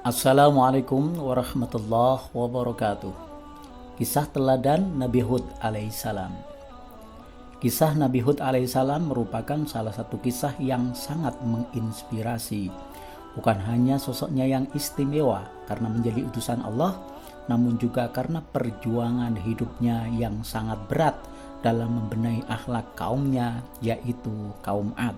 Assalamualaikum warahmatullahi wabarakatuh. Kisah teladan Nabi Hud alaihissalam. Kisah Nabi Hud alaihissalam merupakan salah satu kisah yang sangat menginspirasi. Bukan hanya sosoknya yang istimewa karena menjadi utusan Allah, namun juga karena perjuangan hidupnya yang sangat berat dalam membenahi akhlak kaumnya, yaitu kaum Ad.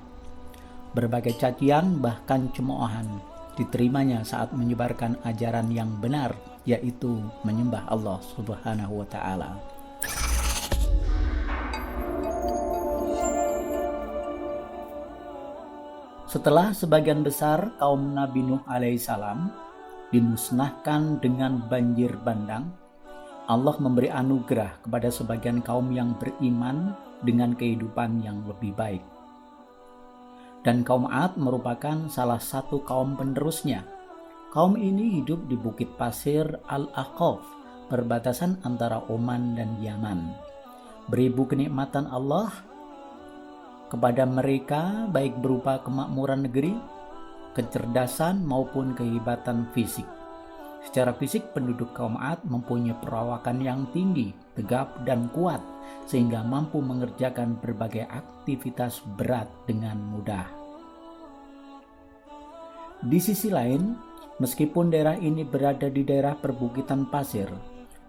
Berbagai cacian bahkan cemoohan diterimanya saat menyebarkan ajaran yang benar, yaitu menyembah Allah Subhanahu wa Ta'ala. Setelah sebagian besar kaum Nabi Nuh alaihissalam dimusnahkan dengan banjir bandang, Allah memberi anugerah kepada sebagian kaum yang beriman dengan kehidupan yang lebih baik. Dan kaum Ad merupakan salah satu kaum penerusnya. Kaum ini hidup di bukit pasir Al-Ahqaf, perbatasan antara Oman dan Yaman. Beribu kenikmatan Allah kepada mereka, baik berupa kemakmuran negeri, kecerdasan maupun kehebatan fisik. Secara fisik, penduduk kaum Ad mempunyai perawakan yang tinggi, tegap dan kuat, sehingga mampu mengerjakan berbagai aktivitas berat dengan mudah. Di sisi lain, meskipun daerah ini berada di daerah perbukitan pasir,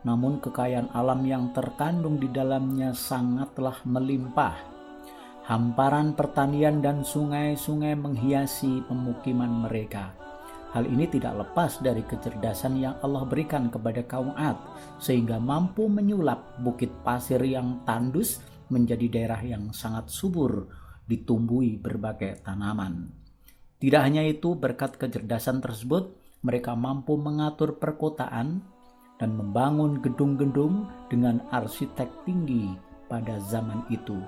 namun kekayaan alam yang terkandung di dalamnya sangatlah melimpah. Hamparan pertanian dan sungai-sungai menghiasi pemukiman mereka. Hal ini tidak lepas dari kecerdasan yang Allah berikan kepada kaum Ad, sehingga mampu menyulap bukit pasir yang tandus menjadi daerah yang sangat subur, ditumbuhi berbagai tanaman. Tidak hanya itu, berkat kecerdasan tersebut, mereka mampu mengatur perkotaan dan membangun gedung-gedung dengan arsitek tinggi pada zaman itu.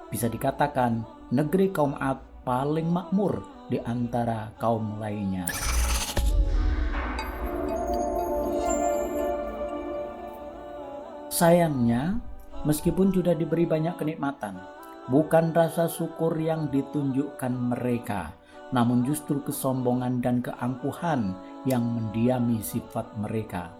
Bisa dikatakan, negeri kaum Ad paling makmur di antara kaum lainnya. Sayangnya, meskipun sudah diberi banyak kenikmatan, bukan rasa syukur yang ditunjukkan mereka, namun justru kesombongan dan keangkuhan yang mendiami sifat mereka.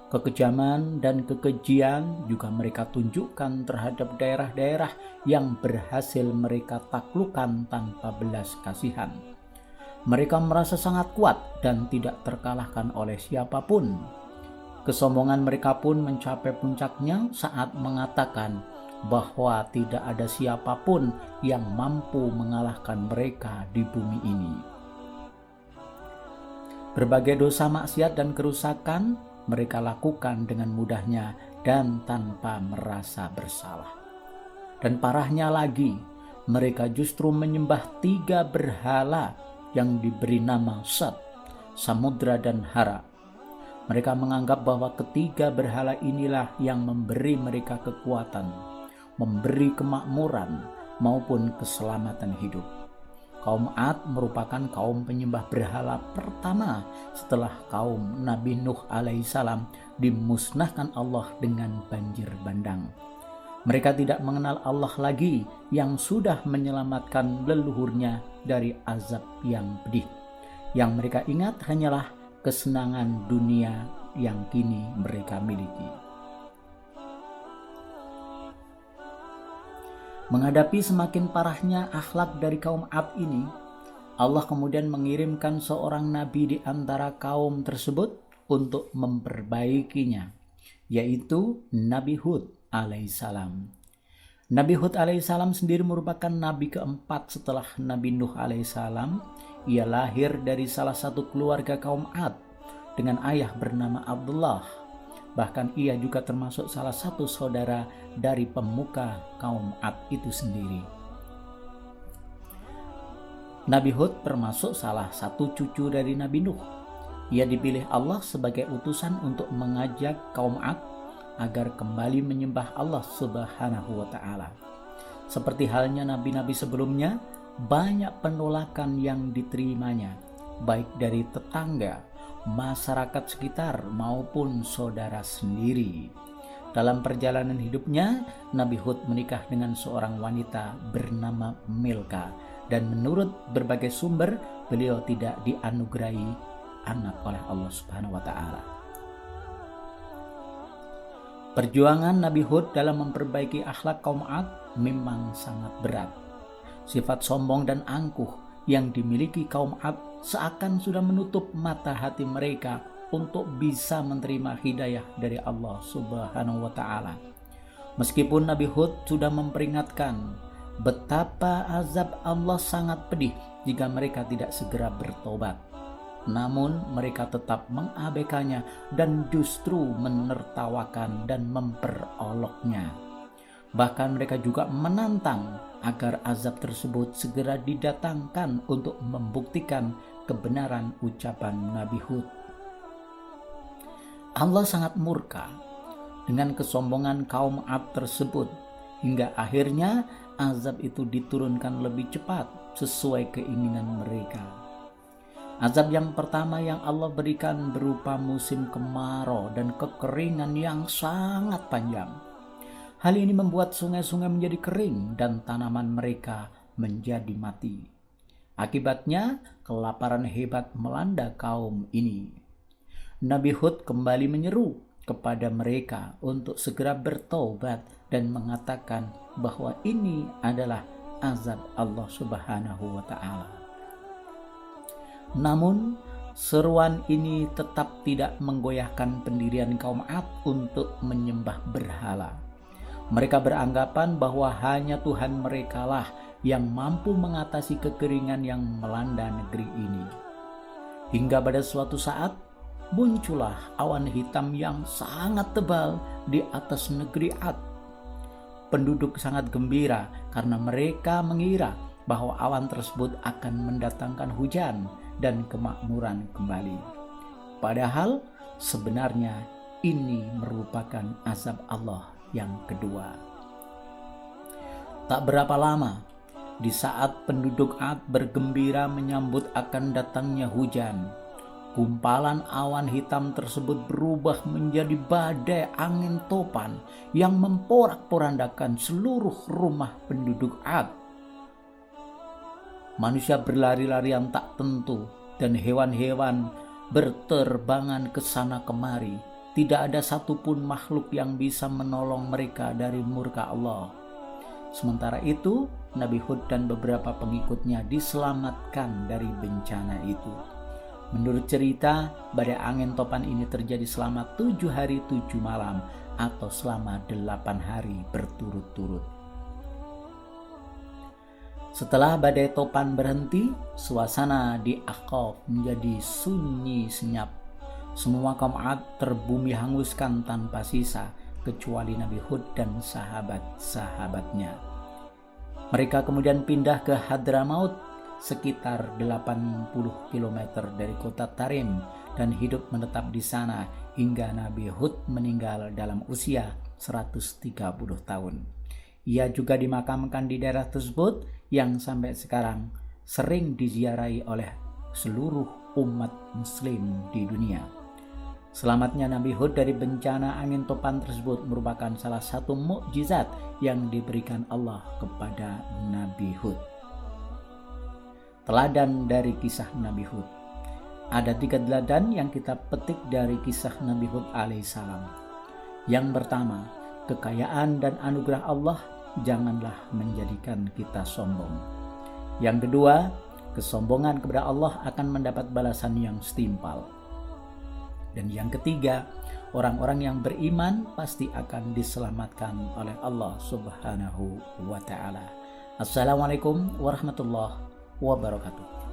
Kekejaman dan kekejian juga mereka tunjukkan terhadap daerah-daerah yang berhasil mereka taklukkan tanpa belas kasihan. Mereka merasa sangat kuat dan tidak terkalahkan oleh siapapun. Kesombongan mereka pun mencapai puncaknya saat mengatakan bahwa tidak ada siapapun yang mampu mengalahkan mereka di bumi ini. Berbagai dosa maksiat dan kerusakan mereka lakukan dengan mudahnya dan tanpa merasa bersalah. Dan parahnya lagi, mereka justru menyembah 3 berhala yang diberi nama Sat, Samudra dan Hara. Mereka menganggap bahwa ketiga berhala inilah yang memberi mereka kekuatan, memberi kemakmuran maupun keselamatan hidup. Kaum Ad merupakan kaum penyembah berhala pertama setelah kaum Nabi Nuh alaihissalam dimusnahkan Allah dengan banjir bandang. Mereka tidak mengenal Allah lagi yang sudah menyelamatkan leluhurnya dari azab yang pedih. Yang mereka ingat hanyalah kesenangan dunia yang kini mereka miliki. Menghadapi semakin parahnya akhlak dari kaum Ad ini, Allah kemudian mengirimkan seorang nabi di antara kaum tersebut untuk memperbaikinya, yaitu Nabi Hud alaihissalam. Nabi Hud alaihissalam sendiri merupakan nabi keempat setelah Nabi Nuh alaihissalam. Ia lahir dari salah satu keluarga kaum Ad dengan ayah bernama Abdullah. Bahkan ia juga termasuk salah satu saudara dari pemuka kaum Ad itu sendiri. Nabi Hud termasuk salah satu cucu dari Nabi Nuh. Ia dipilih Allah sebagai utusan untuk mengajak kaum Ad agar kembali menyembah Allah Subhanahu wa Ta'ala. Seperti halnya nabi-nabi sebelumnya, banyak penolakan yang diterimanya, baik dari tetangga, masyarakat sekitar maupun saudara sendiri. Dalam perjalanan hidupnya, Nabi Hud menikah dengan seorang wanita bernama Milka, dan menurut berbagai sumber beliau tidak dianugerahi anak oleh Allah Subhanahu wa taala. Perjuangan Nabi Hud dalam memperbaiki akhlak kaum 'Ad memang sangat berat. Sifat sombong dan angkuh yang dimiliki kaum 'Ad seakan sudah menutup mata hati mereka untuk bisa menerima hidayah dari Allah Subhanahu wa taala. Meskipun Nabi Hud sudah memperingatkan betapa azab Allah sangat pedih jika mereka tidak segera bertobat, namun mereka tetap mengabaikannya dan justru menertawakan dan memperoloknya. Bahkan mereka juga menantang agar azab tersebut segera didatangkan untuk membuktikan kebenaran ucapan Nabi Hud. Allah sangat murka dengan kesombongan kaum 'Ad tersebut, hingga akhirnya azab itu diturunkan lebih cepat sesuai keinginan mereka. Azab yang pertama yang Allah berikan berupa musim kemarau dan kekeringan yang sangat panjang. Hal ini membuat sungai-sungai menjadi kering dan tanaman mereka menjadi mati. Akibatnya kelaparan hebat melanda kaum ini. Nabi Hud kembali menyeru kepada mereka untuk segera bertobat dan mengatakan bahwa ini adalah azab Allah Subhanahu wa taala. Namun seruan ini tetap tidak menggoyahkan pendirian kaum 'Ad untuk menyembah berhala. Mereka beranggapan bahwa hanya Tuhan merekalah yang mampu mengatasi kekeringan yang melanda negeri ini. Hingga pada suatu saat muncullah awan hitam yang sangat tebal di atas negeri 'Ad. Penduduk sangat gembira karena mereka mengira bahwa awan tersebut akan mendatangkan hujan dan kemakmuran kembali. Padahal sebenarnya ini merupakan azab Allah yang kedua. Tak berapa lama, di saat penduduk 'Ad bergembira menyambut akan datangnya hujan, gumpalan awan hitam tersebut berubah menjadi badai angin topan yang memporak-porandakan seluruh rumah penduduk 'Ad. Manusia berlari-larian tak tentu dan hewan-hewan berterbangan ke sana kemari. Tidak ada satupun makhluk yang bisa menolong mereka dari murka Allah. Sementara itu, Nabi Hud dan beberapa pengikutnya diselamatkan dari bencana itu. Menurut cerita, badai angin topan ini terjadi selama 7 hari 7 malam atau selama 8 hari berturut-turut. Setelah badai topan berhenti, suasana di Ahqaf menjadi sunyi senyap. Semua kaum 'Ad terbumi hanguskan tanpa sisa, kecuali Nabi Hud dan sahabat-sahabatnya. Mereka kemudian pindah ke Hadramaut, sekitar 80 km dari kota Tarim, dan hidup menetap di sana hingga Nabi Hud meninggal dalam usia 130 tahun. Ia juga dimakamkan di daerah tersebut yang sampai sekarang sering diziarahi oleh seluruh umat muslim di dunia. Selamatnya Nabi Hud dari bencana angin topan tersebut merupakan salah satu mukjizat yang diberikan Allah kepada Nabi Hud. Teladan dari kisah Nabi Hud. Ada 3 teladan yang kita petik dari kisah Nabi Hud alaihissalam. Yang pertama, kekayaan dan anugerah Allah janganlah menjadikan kita sombong. Yang kedua, kesombongan kepada Allah akan mendapat balasan yang setimpal. Dan yang ketiga, orang-orang yang beriman pasti akan diselamatkan oleh Allah Subhanahu wa taala. Assalamualaikum warahmatullahi wabarakatuh.